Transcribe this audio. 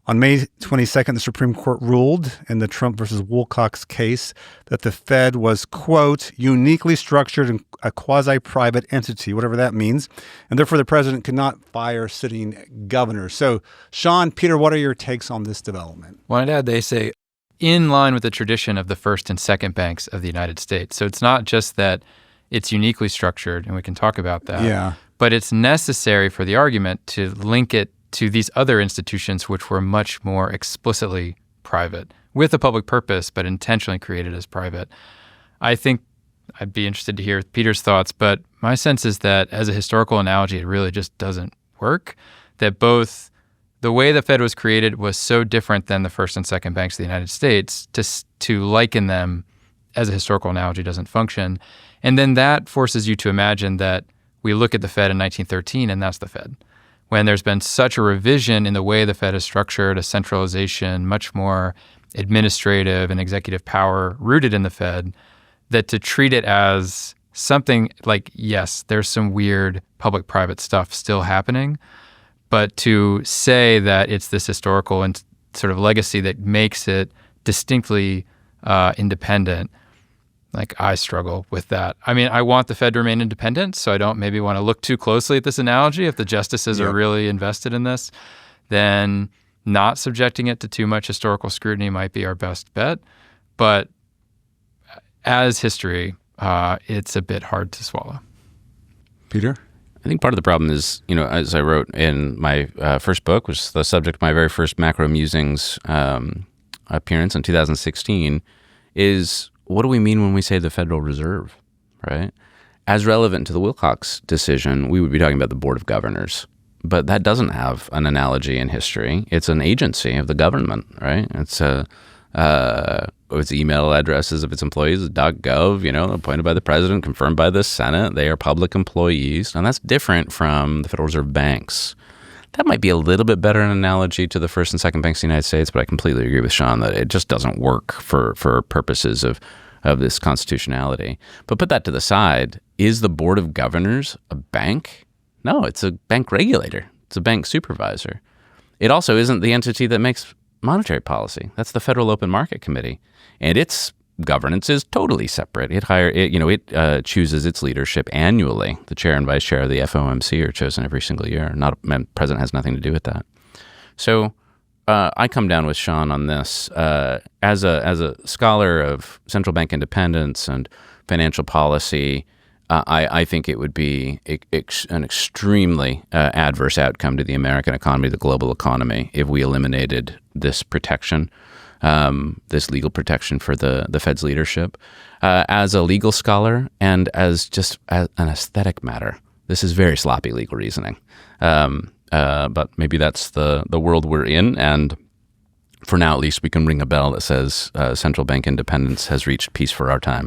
On May 22nd, the Supreme Court ruled in the Trump versus Wilcox case that the Fed was, quote, uniquely structured in a quasi-private entity, whatever that means, and therefore the president could not fire sitting governors. So, Sean, Peter, what are your takes on this development? Well, I'd add, they say, in line with the tradition of the first and second banks of the United States. So it's not just that it's uniquely structured, and we can talk about that, but it's necessary for the argument to link it to these other institutions which were much more explicitly private, with a public purpose, but intentionally created as private. I think I'd be interested to hear Peter's thoughts, but my sense is that as a historical analogy, it really just doesn't work, that both the way the Fed was created was so different than the first and second banks of the United States, to liken them as a historical analogy doesn't function. And then that forces you to imagine that we look at the Fed in 1913 and that's the Fed. When there's been such a revision in the way the Fed is structured, a centralization, much more administrative and executive power rooted in the Fed, that to treat it as something like, yes, there's some weird public-private stuff still happening, but to say that it's this historical and sort of legacy that makes it distinctly independent, like, I struggle with that. I mean, I want the Fed to remain independent, so I don't maybe want to look too closely at this analogy. If the justices are really invested in this, then not subjecting it to too much historical scrutiny might be our best bet. But as history, it's a bit hard to swallow. Peter? I think part of the problem is, as I wrote in my first book, which is the subject of my very first Macro Musings appearance in 2016, is what do we mean when we say the Federal Reserve, right? As relevant to the Wilcox decision, we would be talking about the Board of Governors. But that doesn't have an analogy in history. It's an agency of the government, right? It's its email addresses of its employees, .gov, appointed by the president, confirmed by the Senate. They are public employees. And that's different from the Federal Reserve banks. That might be a little bit better an analogy to the first and second banks of the United States, but I completely agree with Sean that it just doesn't work for purposes of this constitutionality. But put that to the side. Is the Board of Governors a bank? No, it's a bank regulator. It's a bank supervisor. It also isn't the entity that makes monetary policy. That's the Federal Open Market Committee. And its governance is totally separate. It chooses its leadership annually. The chair and vice chair of the FOMC are chosen every single year. The president has nothing to do with that. So I come down with Sean on this. As a scholar of central bank independence and financial policy, I think it would be an extremely adverse outcome to the American economy, the global economy, if we eliminated this protection, this legal protection for the Fed's leadership. As a legal scholar and as an aesthetic matter, this is very sloppy legal reasoning. But maybe that's the world we're in, and for now at least we can ring a bell that says central bank independence has reached peace for our time.